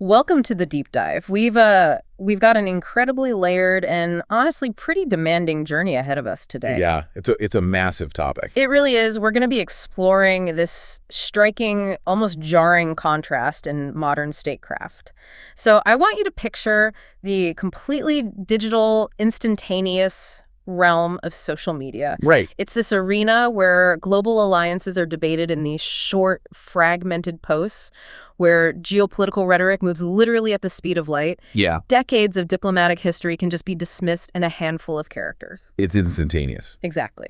Welcome to the deep dive. We've got an incredibly layered and honestly pretty demanding journey ahead of us today. Yeah, it's a massive topic. It really is. We're going to be exploring this striking, almost jarring contrast in modern statecraft. So I want you to picture the completely digital, instantaneous realm of social media. Right. It's this arena where global alliances are debated in these short, fragmented posts where geopolitical rhetoric moves literally at the speed of light. Yeah. Decades of diplomatic history can just be dismissed in a handful of characters. It's instantaneous. Exactly.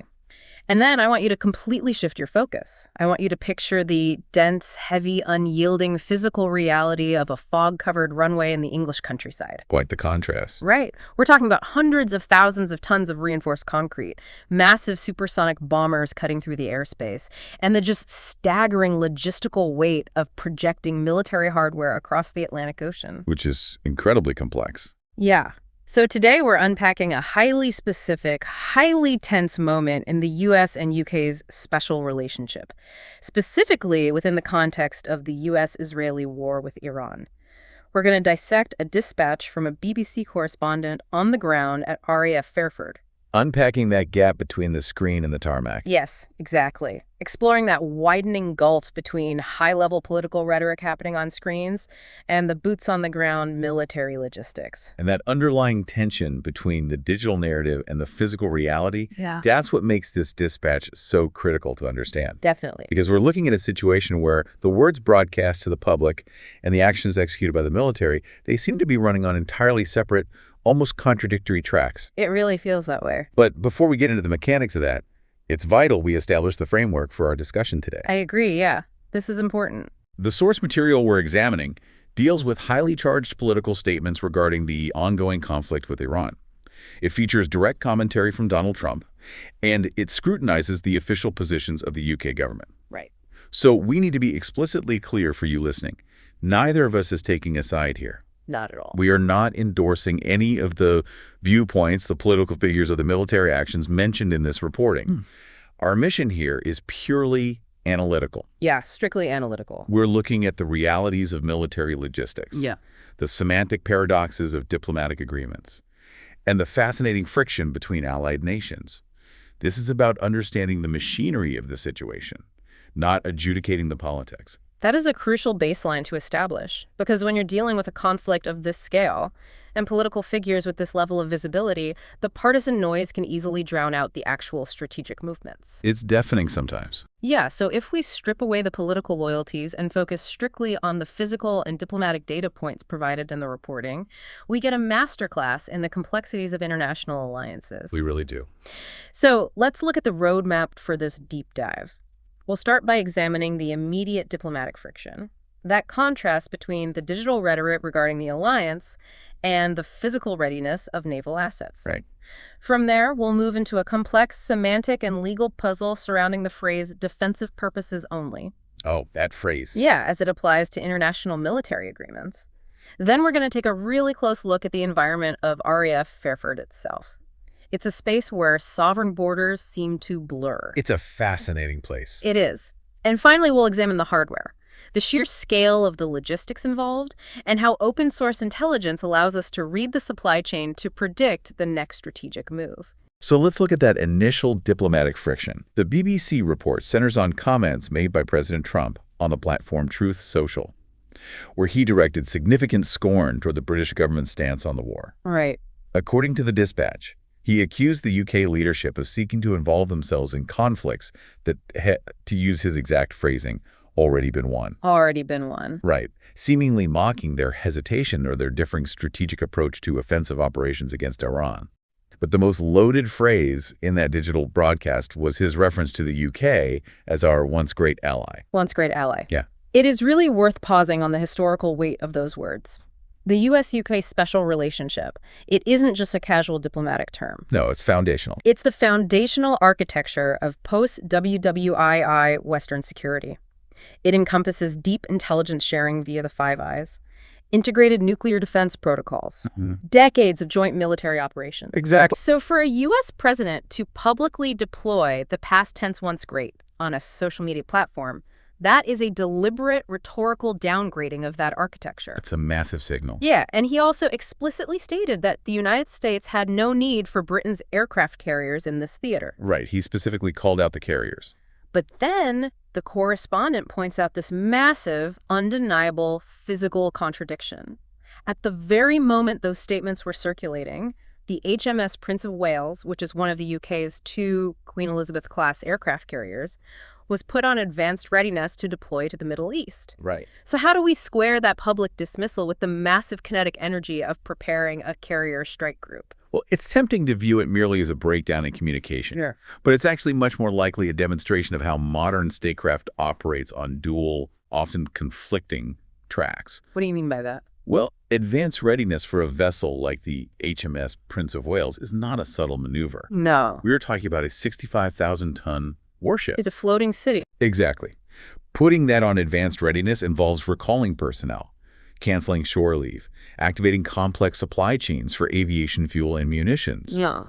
And then I want you to completely shift your focus. I want you to picture the dense, heavy, unyielding physical reality of a fog-covered runway in the English countryside. Quite the contrast. Right. We're talking about hundreds of thousands of tons of reinforced concrete, massive supersonic bombers cutting through the airspace, and the just staggering logistical weight of projecting military hardware across the Atlantic Ocean. Which is incredibly complex. Yeah. So today we're unpacking a highly specific, highly tense moment in the U.S. and U.K.'s special relationship, specifically within the context of the U.S.-Israeli war with Iran. We're going to dissect a dispatch from a BBC correspondent on the ground at RAF Fairford. Unpacking that gap between the screen and the tarmac. Yes, exactly. Exploring that widening gulf between high-level political rhetoric happening on screens and the boots-on-the-ground military logistics. And that underlying tension between the digital narrative and the physical reality, that's what makes this dispatch so critical to understand. Definitely. Because we're looking at a situation where the words broadcast to the public and the actions executed by the military, they seem to be running on entirely separate, almost contradictory tracks. It really feels that way. But before we get into the mechanics of that, it's vital we establish the framework for our discussion today. I agree, yeah. This is important. The source material we're examining deals with highly charged political statements regarding the ongoing conflict with Iran. It features direct commentary from Donald Trump, and it scrutinizes the official positions of the UK government. Right. So we need to be explicitly clear for you listening. Neither of us is taking a side here. Not at all. We are not endorsing any of the viewpoints, the political figures, or the military actions mentioned in this reporting. Our mission here is purely analytical. Yeah, strictly analytical. We're looking at the realities of military logistics, the semantic paradoxes of diplomatic agreements, and the fascinating friction between allied nations. This is about understanding the machinery of the situation, not adjudicating the politics. That is a crucial baseline to establish, because when you're dealing with a conflict of this scale and political figures with this level of visibility, the partisan noise can easily drown out the actual strategic movements. It's deafening sometimes. Yeah, so if we strip away the political loyalties and focus strictly on the physical and diplomatic data points provided in the reporting, we get a masterclass in the complexities of international alliances. We really do. So let's look at the roadmap for this deep dive. We'll start by examining the immediate diplomatic friction, that contrast between the digital rhetoric regarding the alliance and the physical readiness of naval assets. Right. From there, we'll move into a complex semantic and legal puzzle surrounding the phrase defensive purposes only. Oh, that phrase. Yeah, as it applies to international military agreements. Then we're going to take a really close look at the environment of RAF Fairford itself. It's a space where sovereign borders seem to blur. It's a fascinating place. It is. And finally, we'll examine the hardware, the sheer scale of the logistics involved, and how open source intelligence allows us to read the supply chain to predict the next strategic move. So let's look at that initial diplomatic friction. The BBC report centers on comments made by President Trump on the platform Truth Social, where he directed significant scorn toward the British government's stance on the war. Right. According to the dispatch, he accused the UK leadership of seeking to involve themselves in conflicts that, to use his exact phrasing, already been won. Already been won. Right. Seemingly mocking their hesitation or their differing strategic approach to offensive operations against Iran. But the most loaded phrase in that digital broadcast was his reference to the UK as our once great ally. Once great ally. Yeah. It is really worth pausing on the historical weight of those words. The U.S.-UK special relationship, it isn't just a casual diplomatic term. No, it's foundational. It's the foundational architecture of post-WWII Western security. It encompasses deep intelligence sharing via the Five Eyes, integrated nuclear defense protocols, decades of joint military operations. Exactly. So for a U.S. president to publicly deploy the past tense once great on a social media platform, That is a deliberate rhetorical downgrading of that architecture. It's a massive signal. Yeah, and he also explicitly stated that the United States had no need for Britain's aircraft carriers in this theater. Right. He specifically called out the carriers. But then the correspondent points out this massive, undeniable physical contradiction. At the very moment those statements were circulating, the HMS Prince of Wales, which is one of the UK's 2 Queen Elizabeth-class aircraft carriers, was put on advanced readiness to deploy to the Middle East. Right. So how do we square that public dismissal with the massive kinetic energy of preparing a carrier strike group? Well, it's tempting to view it merely as a breakdown in communication. Yeah. But it's actually much more likely a demonstration of how modern statecraft operates on dual, often conflicting tracks. What do you mean by that? Well, advanced readiness for a vessel like the HMS Prince of Wales is not a subtle maneuver. No. We are talking about a 65,000-ton warship. It's a floating city. Exactly. Putting that on advanced readiness involves recalling personnel, canceling shore leave, activating complex supply chains for aviation fuel and munitions, Yeah.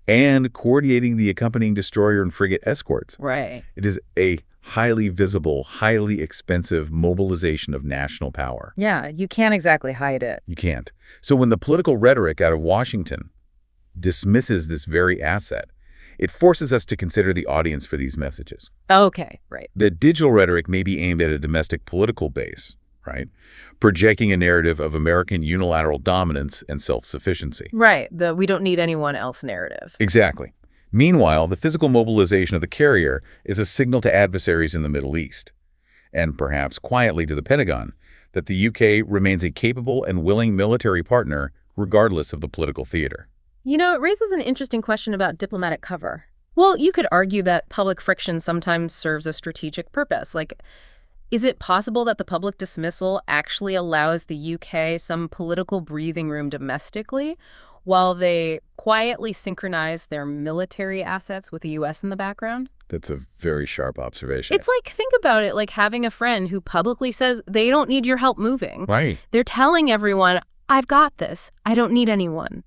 and coordinating the accompanying destroyer and frigate escorts. Right. It is a highly visible, highly expensive mobilization of national power. Yeah, you can't exactly hide it. You can't. So when the political rhetoric out of Washington dismisses this very asset, it forces us to consider the audience for these messages. Okay, right. The digital rhetoric may be aimed at a domestic political base, right? Projecting a narrative of American unilateral dominance and self-sufficiency. Right, the we don't need anyone else narrative. Exactly. Meanwhile, the physical mobilization of the carrier is a signal to adversaries in the Middle East, and perhaps quietly to the Pentagon, that the UK remains a capable and willing military partner regardless of the political theater. You know, it raises an interesting question about diplomatic cover. Well, you could argue that public friction sometimes serves a strategic purpose. Like, is it possible that the public dismissal actually allows the UK some political breathing room domestically while they quietly synchronize their military assets with the US in the background? That's a very sharp observation. It's like, think about it like having a friend who publicly says they don't need your help moving. Right. They're telling everyone, I've got this. I don't need anyone.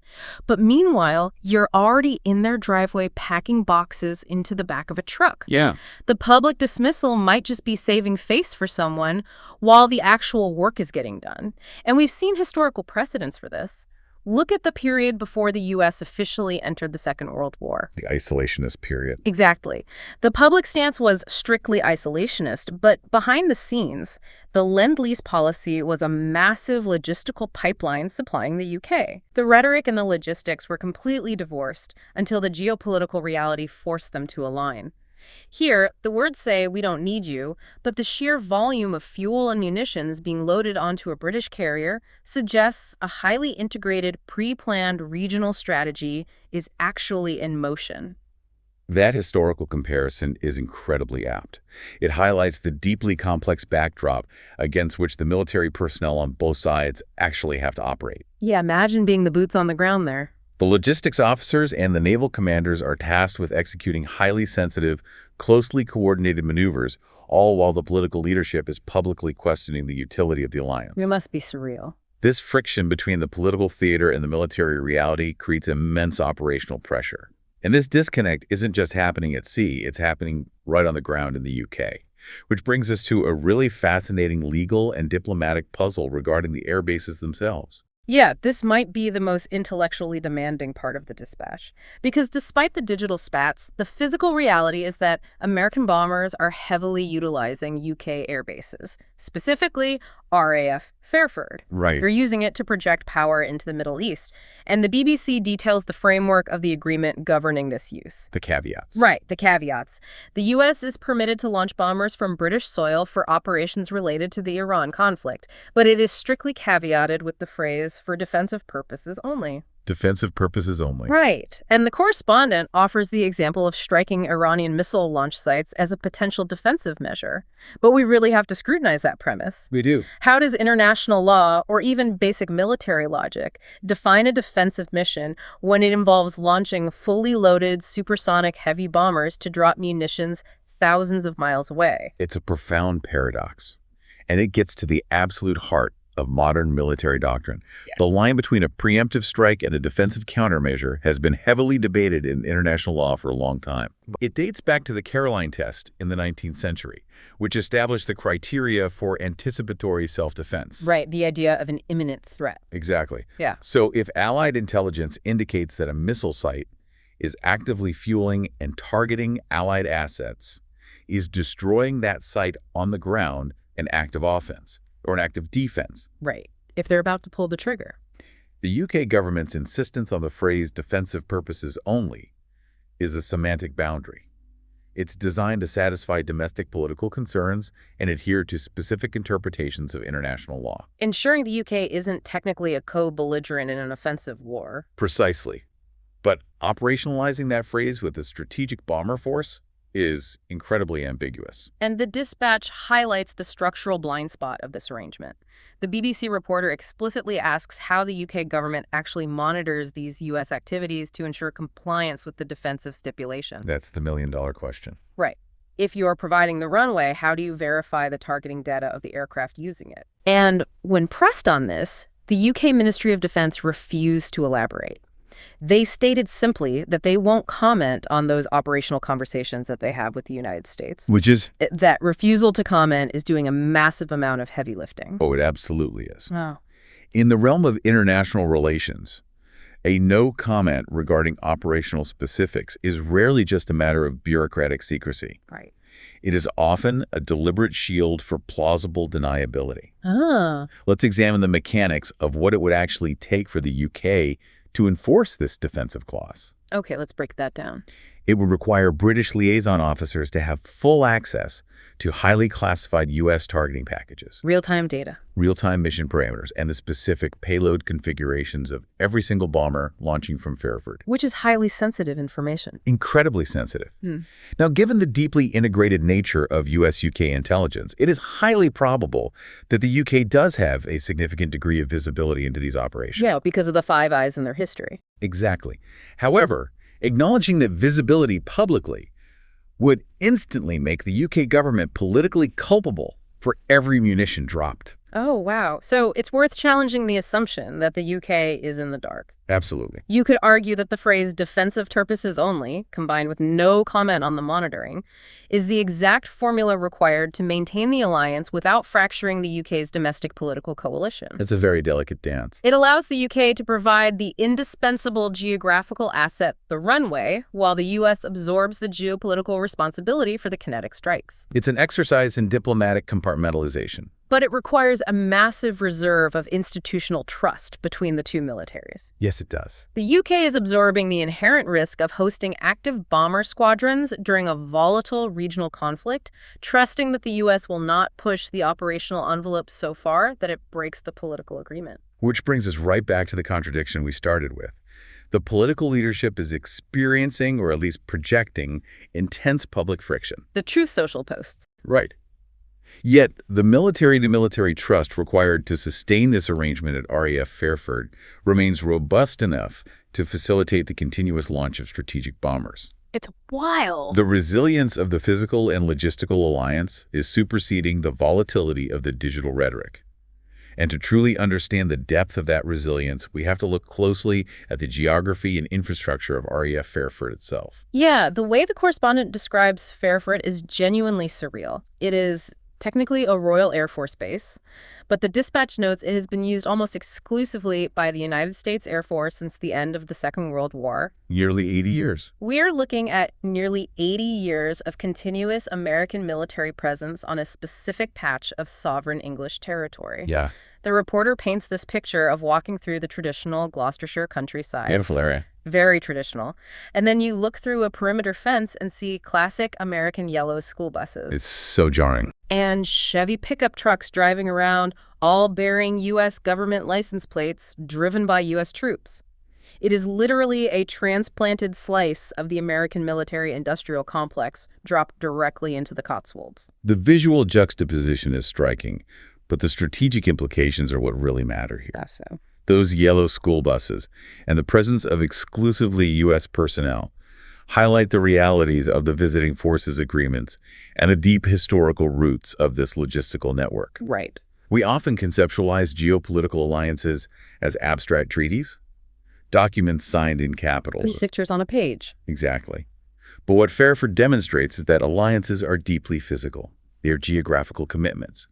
But meanwhile, you're already in their driveway packing boxes into the back of a truck. Yeah. The public dismissal might just be saving face for someone while the actual work is getting done. And we've seen historical precedents for this. Look at the period before the U.S. officially entered the Second World War. The isolationist period. Exactly. The public stance was strictly isolationist, but behind the scenes, the Lend-Lease policy was a massive logistical pipeline supplying the UK. The rhetoric and the logistics were completely divorced until the geopolitical reality forced them to align. Here, the words say, we don't need you, but the sheer volume of fuel and munitions being loaded onto a British carrier suggests a highly integrated, pre-planned regional strategy is actually in motion. That historical comparison is incredibly apt. It highlights the deeply complex backdrop against which the military personnel on both sides actually have to operate. Yeah, imagine being the boots on the ground there. The logistics officers and the naval commanders are tasked with executing highly sensitive, closely coordinated maneuvers, all while the political leadership is publicly questioning the utility of the alliance. It must be surreal. This friction between the political theater and the military reality creates immense operational pressure. And this disconnect isn't just happening at sea, it's happening right on the ground in the UK. Which brings us to a really fascinating legal and diplomatic puzzle regarding the air bases themselves. Yeah, this might be the most intellectually demanding part of the dispatch. Because despite the digital spats, the physical reality is that American bombers are heavily utilizing UK air bases, specifically RAF Fairford. Right. They're using it to project power into the Middle East. And the BBC details the framework of the agreement governing this use. The caveats. Right, the caveats. The U.S. is permitted to launch bombers from British soil for operations related to the Iran conflict, but it is strictly caveated with the phrase, for defensive purposes only. Defensive purposes only. Right. And the correspondent offers the example of striking Iranian missile launch sites as a potential defensive measure. But we really have to scrutinize that premise. We do. How does international law, or even basic military logic, define a defensive mission when it involves launching fully loaded supersonic heavy bombers to drop munitions thousands of miles away? It's a profound paradox, and it gets to the absolute heart of modern military doctrine. Yeah. The line between a preemptive strike and a defensive countermeasure has been heavily debated in international law for a long time. It dates back to the Caroline test in the 19th century, which established the criteria for anticipatory self-defense. Right, the idea of an imminent threat. Exactly. Yeah. So if Allied intelligence indicates that a missile site is actively fueling and targeting Allied assets, is destroying that site on the ground an act of offense or an act of defense. Right, if they're about to pull the trigger. The UK government's insistence on the phrase defensive purposes only is a semantic boundary. It's designed to satisfy domestic political concerns and adhere to specific interpretations of international law. Ensuring the UK isn't technically a co-belligerent in an offensive war. Precisely. But operationalizing that phrase with a strategic bomber force is incredibly ambiguous. And the dispatch highlights the structural blind spot of this arrangement. The BBC reporter explicitly asks how the UK government actually monitors these US activities to ensure compliance with the defensive stipulation. That's the million-dollar question. Right. If you're providing the runway, how do you verify the targeting data of the aircraft using it? And when pressed on this, the UK Ministry of Defense refused to elaborate. They stated simply that they won't comment on those operational conversations that they have with the United States. Which is? That refusal to comment is doing a massive amount of heavy lifting. Oh, it absolutely is. Oh. In the realm of international relations, a no comment regarding operational specifics is rarely just a matter of bureaucratic secrecy. Right. It is often a deliberate shield for plausible deniability. Ah. Let's examine the mechanics of what it would actually take for the UK to enforce this defensive clause. Okay, let's break that down. It would require British liaison officers to have full access to highly classified U.S. targeting packages, Real-time data. real-time mission parameters, and the specific payload configurations of every single bomber launching from Fairford. Which is highly sensitive information. Incredibly sensitive. Now, given the deeply integrated nature of U.S.-UK intelligence, it is highly probable that the U.K. does have a significant degree of visibility into these operations. Yeah, because of the Five Eyes in their history. Exactly. However, acknowledging that visibility publicly would instantly make the UK government politically culpable for every munition dropped. Oh, wow. So it's worth challenging the assumption that the UK is in the dark. Absolutely. You could argue that the phrase defensive purposes only, combined with no comment on the monitoring, is the exact formula required to maintain the alliance without fracturing the UK's domestic political coalition. It's a very delicate dance. It allows the UK to provide the indispensable geographical asset, the runway, while the US absorbs the geopolitical responsibility for the kinetic strikes. It's an exercise in diplomatic compartmentalization. But it requires a massive reserve of institutional trust between the two militaries. Yes, it does. The UK is absorbing the inherent risk of hosting active bomber squadrons during a volatile regional conflict, trusting that the US will not push the operational envelope so far that it breaks the political agreement. Which brings us right back to the contradiction we started with. The political leadership is experiencing, or at least projecting, intense public friction. The Truth Social posts. Right. Yet, the military-to-military trust required to sustain this arrangement at RAF Fairford remains robust enough to facilitate the continuous launch of strategic bombers. It's wild. The resilience of the physical and logistical alliance is superseding the volatility of the digital rhetoric. And to truly understand the depth of that resilience, we have to look closely at the geography and infrastructure of RAF Fairford itself. Yeah, the way the correspondent describes Fairford is genuinely surreal. It is technically a Royal Air Force base, but the dispatch notes it has been used almost exclusively by the United States Air Force since the end of the Second World War. Nearly 80 years. We're looking at nearly 80 years of continuous American military presence on a specific patch of sovereign English territory. Yeah. The reporter paints this picture of walking through the traditional Gloucestershire countryside. Beautiful area. Very traditional. And then you look through a perimeter fence and see classic American yellow school buses. It's so jarring. And Chevy pickup trucks driving around, all bearing U.S. government license plates, driven by U.S. troops. It is literally a transplanted slice of the American military-industrial complex dropped directly into the Cotswolds. The visual juxtaposition is striking, but the strategic implications are what really matter here. That's so. Those yellow school buses and the presence of exclusively U.S. personnel highlight the realities of the visiting forces agreements and the deep historical roots of this logistical network. Right. We often conceptualize geopolitical alliances as abstract treaties, documents signed in capitals. Pictures on a page. Exactly. But what Fairford demonstrates is that alliances are deeply physical. They are geographical commitments.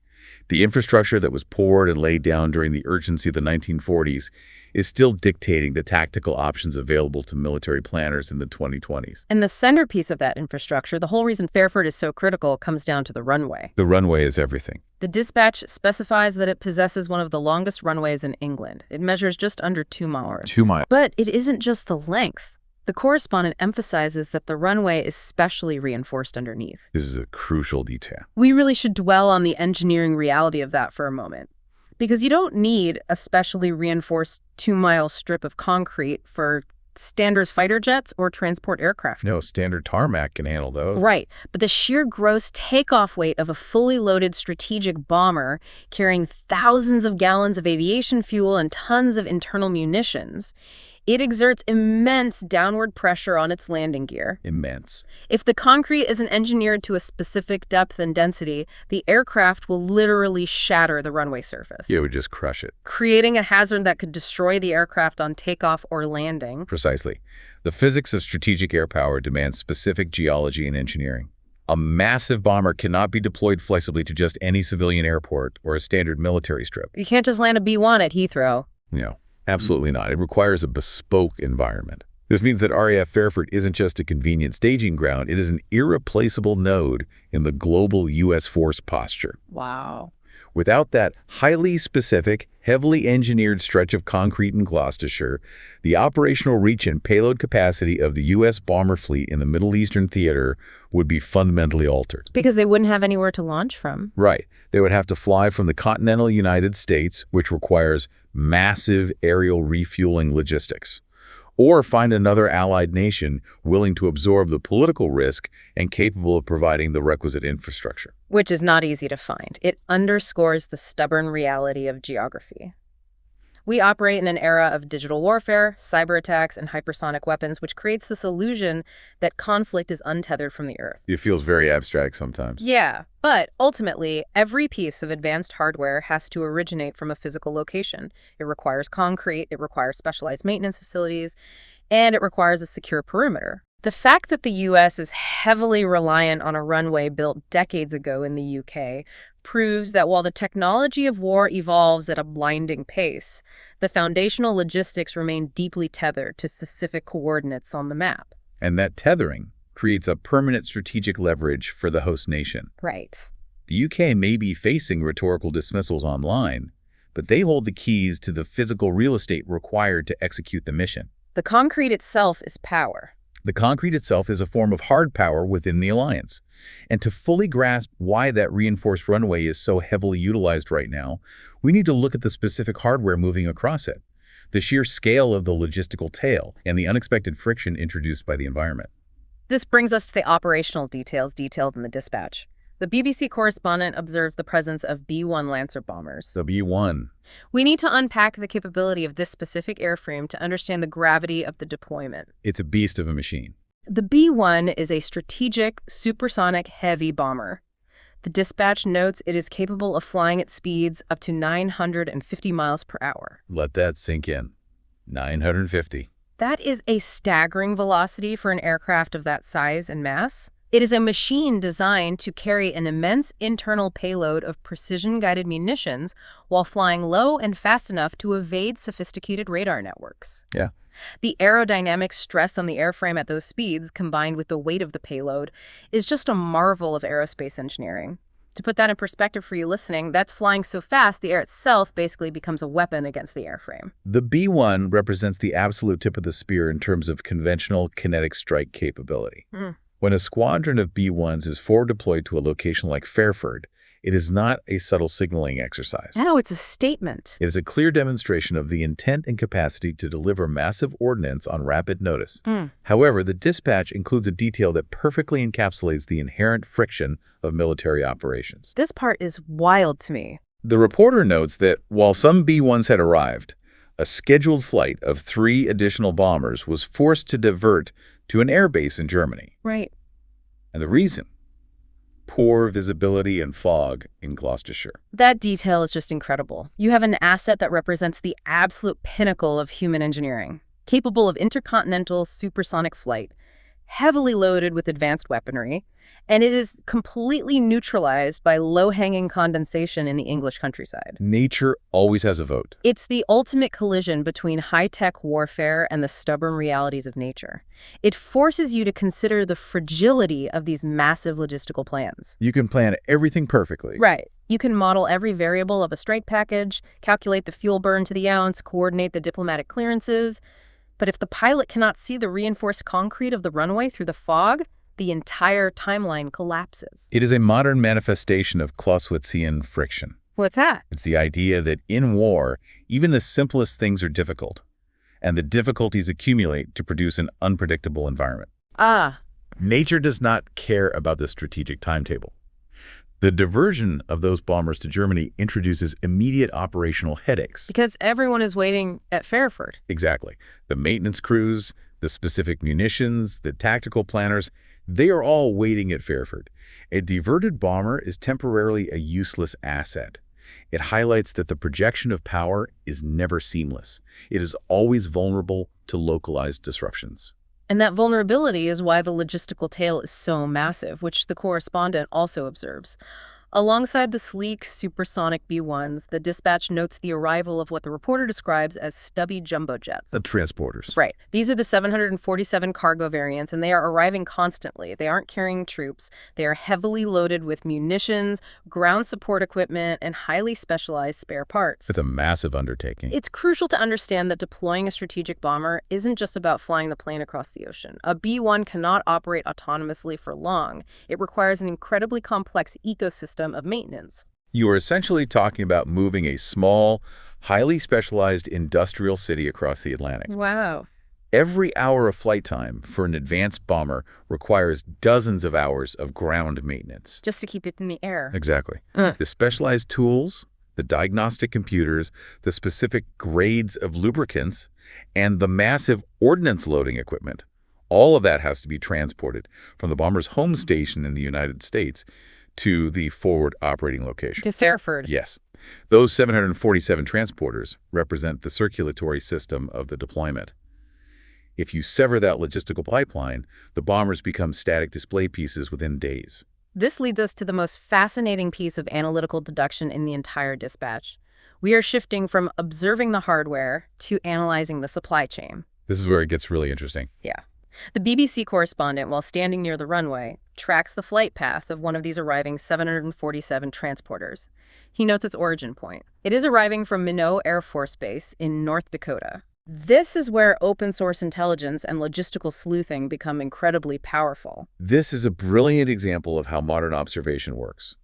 The infrastructure that was poured and laid down during the urgency of the 1940s is still dictating the tactical options available to military planners in the 2020s. And the centerpiece of that infrastructure, the whole reason Fairford is so critical, comes down to the runway. The runway is everything. The dispatch specifies that it possesses one of the longest runways in England. It measures just under 2 miles. 2 miles. But it isn't just the length. The correspondent emphasizes that the runway is specially reinforced underneath. This is a crucial detail. We really should dwell on the engineering reality of that for a moment. Because you don't need a specially reinforced 2-mile strip of concrete for standard fighter jets or transport aircraft. No, standard tarmac can handle those. Right, but the sheer gross takeoff weight of a fully loaded strategic bomber carrying thousands of gallons of aviation fuel and tons of internal munitions, it exerts immense downward pressure on its landing gear. Immense. If the concrete isn't engineered to a specific depth and density, the aircraft will literally shatter the runway surface. It would just crush it. Creating a hazard that could destroy the aircraft on takeoff or landing. Precisely. The physics of strategic air power demands specific geology and engineering. A massive bomber cannot be deployed flexibly to just any civilian airport or a standard military strip. You can't just land a B-1 at Heathrow. No. Absolutely not. It requires a bespoke environment. This means that RAF Fairford isn't just a convenient staging ground, it is an irreplaceable node in the global U.S. force posture. Wow. Without that highly specific, heavily engineered stretch of concrete in Gloucestershire, the operational reach and payload capacity of the U.S. bomber fleet in the Middle Eastern theater would be fundamentally altered. Because they wouldn't have anywhere to launch from. Right. They would have to fly from the continental United States, which requires massive aerial refueling logistics, or find another allied nation willing to absorb the political risk and capable of providing the requisite infrastructure. Which is not easy to find. It underscores the stubborn reality of geography. We operate in an era of digital warfare, cyber attacks, and hypersonic weapons, which creates this illusion that conflict is untethered from the Earth. It feels very abstract sometimes. Yeah, but ultimately, every piece of advanced hardware has to originate from a physical location. It requires concrete, it requires specialized maintenance facilities, and it requires a secure perimeter. The fact that the U.S. is heavily reliant on a runway built decades ago in the U.K. proves that while the technology of war evolves at a blinding pace, the foundational logistics remain deeply tethered to specific coordinates on the map. And that tethering creates a permanent strategic leverage for the host nation. Right. The UK may be facing rhetorical dismissals online, but they hold the keys to the physical real estate required to execute the mission. The concrete itself is power. The concrete itself is a form of hard power within the alliance. And to fully grasp why that reinforced runway is so heavily utilized right now, we need to look at the specific hardware moving across it, the sheer scale of the logistical tail, and the unexpected friction introduced by the environment. This brings us to the operational details detailed in the dispatch. The BBC correspondent observes the presence of B-1 Lancer bombers. The B-1. We need to unpack the capability of this specific airframe to understand the gravity of the deployment. It's a beast of a machine. The B-1 is a strategic, supersonic heavy bomber. The dispatch notes it is capable of flying at speeds up to 950 miles per hour. Let that sink in. 950. That is a staggering velocity for an aircraft of that size and mass. It is a machine designed to carry an immense internal payload of precision-guided munitions while flying low and fast enough to evade sophisticated radar networks. Yeah. The aerodynamic stress on the airframe at those speeds, combined with the weight of the payload, is just a marvel of aerospace engineering. To put that in perspective for you listening, that's flying so fast the air itself basically becomes a weapon against the airframe. The B-1 represents the absolute tip of the spear in terms of conventional kinetic strike capability. When a squadron of B-1s is forward deployed to a location like Fairford, it is not a subtle signaling exercise. No, it's a statement. It is a clear demonstration of the intent and capacity to deliver massive ordnance on rapid notice. However, the dispatch includes a detail that perfectly encapsulates the inherent friction of military operations. This part is wild to me. The reporter notes that while some B-1s had arrived, a scheduled flight of 3 additional bombers was forced to divert to an airbase in Germany. Right. And the reason? poor visibility and fog in Gloucestershire. That detail is just incredible. You have an asset that represents the absolute pinnacle of human engineering, capable of intercontinental supersonic flight, heavily loaded with advanced weaponry, and it is completely neutralized by low-hanging condensation in the English countryside. Nature always has a vote. It's the ultimate collision between high-tech warfare and the stubborn realities of nature. It forces you to consider the fragility of these massive logistical plans. You can plan everything perfectly. Right. You can model every variable of a strike package, calculate the fuel burn to the ounce, coordinate the diplomatic clearances. But if the pilot cannot see the reinforced concrete of the runway through the fog, the entire timeline collapses. It is a modern manifestation of Clausewitzian friction. What's that? It's the idea that in war, even the simplest things are difficult, and the difficulties accumulate to produce an unpredictable environment. Ah. Nature does not care about the strategic timetable. The diversion of those bombers to Germany introduces immediate operational headaches. Because everyone is waiting at Fairford. Exactly. The maintenance crews, the specific munitions, the tactical planners, they are all waiting at Fairford. A diverted bomber is temporarily a useless asset. It highlights that the projection of power is never seamless. It is always vulnerable to localized disruptions. And that vulnerability is why the logistical tail is so massive, which the correspondent also observes. Alongside the sleek, supersonic B-1s, the dispatch notes the arrival of what the reporter describes as stubby jumbo jets. The transporters. Right. These are the 747 cargo variants, and they are arriving constantly. They aren't carrying troops. They are heavily loaded with munitions, ground support equipment, and highly specialized spare parts. It's a massive undertaking. It's crucial to understand that deploying a strategic bomber isn't just about flying the plane across the ocean. A B-1 cannot operate autonomously for long. It requires an incredibly complex ecosystem of maintenance. You are essentially talking about moving a small, highly specialized industrial city across the Atlantic. Wow. Every hour of flight time for an advanced bomber requires dozens of hours of ground maintenance. Just to keep it in the air. Exactly. The specialized tools, the diagnostic computers, the specific grades of lubricants, and the massive ordnance loading equipment. All of that has to be transported from the bomber's home station in the United States to the forward operating location. To Fairford. Yes. Those 747 transporters represent the circulatory system of the deployment. If you sever that logistical pipeline, the bombers become static display pieces within days. This leads us to the most fascinating piece of analytical deduction in the entire dispatch. We are shifting from observing the hardware to analyzing the supply chain. This is where it gets really interesting. Yeah. The BBC correspondent, while standing near the runway, tracks the flight path of one of these arriving 747 transporters. He notes its origin point. It is arriving from Minot Air Force Base in North Dakota. This is where open-source intelligence and logistical sleuthing become incredibly powerful. This is a brilliant example of how modern observation works.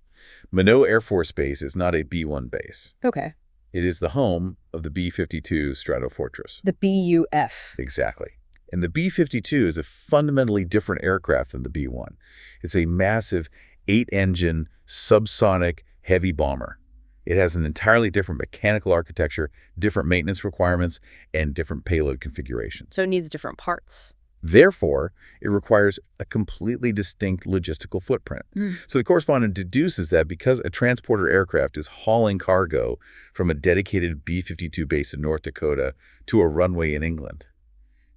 Minot Air Force Base is not a B-1 base. Okay. It is the home of the B-52 Stratofortress. The BUF. Exactly. And the B-52 is a fundamentally different aircraft than the B-1. It's a massive 8-engine, subsonic, heavy bomber. It has an entirely different mechanical architecture, different maintenance requirements, and different payload configurations. So it needs different parts. Therefore, it requires a completely distinct logistical footprint. So the correspondent deduces that because a transporter aircraft is hauling cargo from a dedicated B-52 base in North Dakota to a runway in England,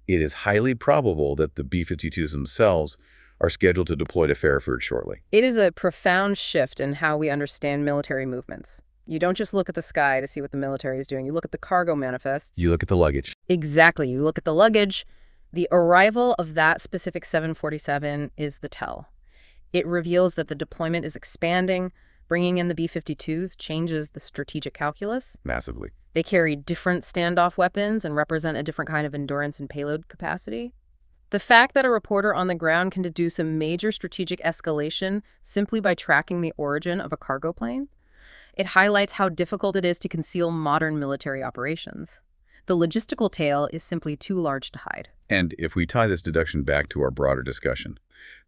it is highly probable that the B-52s themselves are scheduled to deploy to Fairford shortly. It is a profound shift in how we understand military movements. You don't just look at the sky to see what the military is doing. You look at the cargo manifests. You look at the luggage. Exactly. You look at the luggage. The arrival of that specific 747 is the tell. It reveals that the deployment is expanding. Bringing in the B-52s changes the strategic calculus. Massively. They carry different standoff weapons and represent a different kind of endurance and payload capacity. The fact that a reporter on the ground can deduce a major strategic escalation simply by tracking the origin of a cargo plane, it highlights how difficult it is to conceal modern military operations. The logistical tail is simply too large to hide. And if we tie this deduction back to our broader discussion,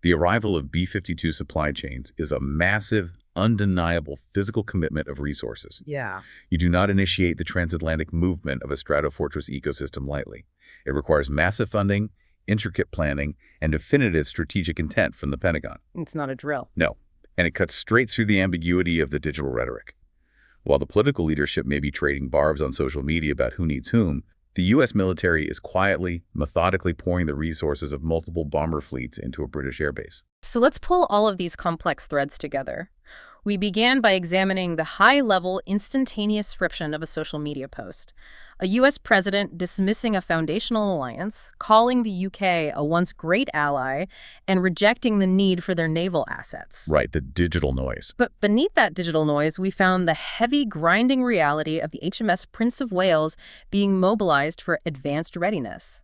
the arrival of B-52 supply chains is a massive, undeniable physical commitment of resources. Yeah. You do not initiate the transatlantic movement of a Stratofortress ecosystem lightly. It requires massive funding, intricate planning, and definitive strategic intent from the Pentagon. It's not a drill. No. And it cuts straight through the ambiguity of the digital rhetoric. While the political leadership may be trading barbs on social media about who needs whom, the U.S. military is quietly, methodically pouring the resources of multiple bomber fleets into a British airbase. So let's pull all of these complex threads together. We began by examining the high-level, instantaneous friction of a social media post. A U.S. president dismissing a foundational alliance, calling the U.K. a once great ally, and rejecting the need for their naval assets. Right, the digital noise. But beneath that digital noise, we found the heavy, grinding reality of the HMS Prince of Wales being mobilized for advanced readiness.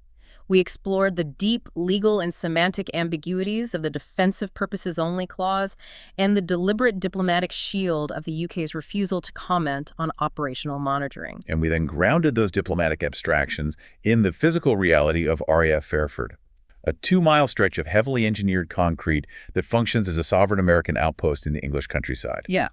We explored the deep legal and semantic ambiguities of the defensive purposes only clause and the deliberate diplomatic shield of the UK's refusal to comment on operational monitoring. And we then grounded those diplomatic abstractions in the physical reality of RAF Fairford, a 2-mile stretch of heavily engineered concrete that functions as a sovereign American outpost in the English countryside. Yeah.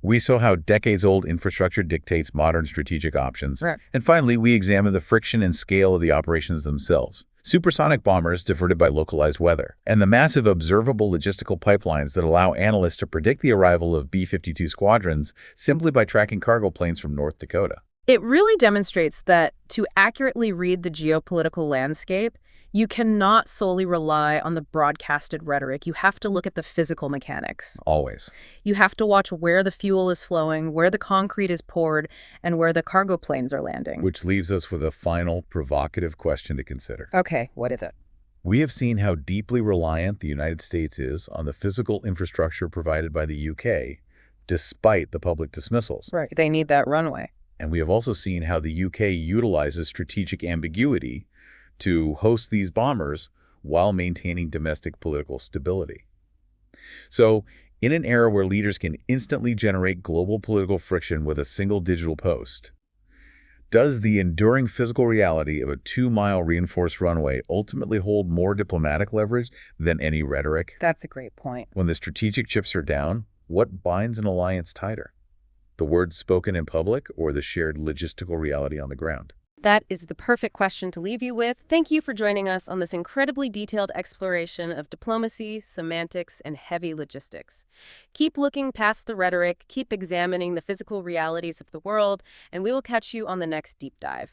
We saw how decades-old infrastructure dictates modern strategic options. Right. And finally, we examined the friction and scale of the operations themselves. Supersonic bombers diverted by localized weather, and the massive observable logistical pipelines that allow analysts to predict the arrival of B-52 squadrons simply by tracking cargo planes from North Dakota. It really demonstrates that to accurately read the geopolitical landscape, you cannot solely rely on the broadcasted rhetoric. You have to look at the physical mechanics. Always. You have to watch where the fuel is flowing, where the concrete is poured, and where the cargo planes are landing. Which leaves us with a final, provocative question to consider. Okay, what is it? We have seen how deeply reliant the United States is on the physical infrastructure provided by the UK, despite the public dismissals. Right, they need that runway. And we have also seen how the UK utilizes strategic ambiguity to host these bombers while maintaining domestic political stability. So, in an era where leaders can instantly generate global political friction with a single digital post, does the enduring physical reality of a 2-mile reinforced runway ultimately hold more diplomatic leverage than any rhetoric? That's a great point. When the strategic chips are down, what binds an alliance tighter? The words spoken in public or the shared logistical reality on the ground? That is the perfect question to leave you with. Thank you for joining us on this incredibly detailed exploration of diplomacy, semantics, and heavy logistics. Keep looking past the rhetoric, keep examining the physical realities of the world, and we will catch you on the next deep dive.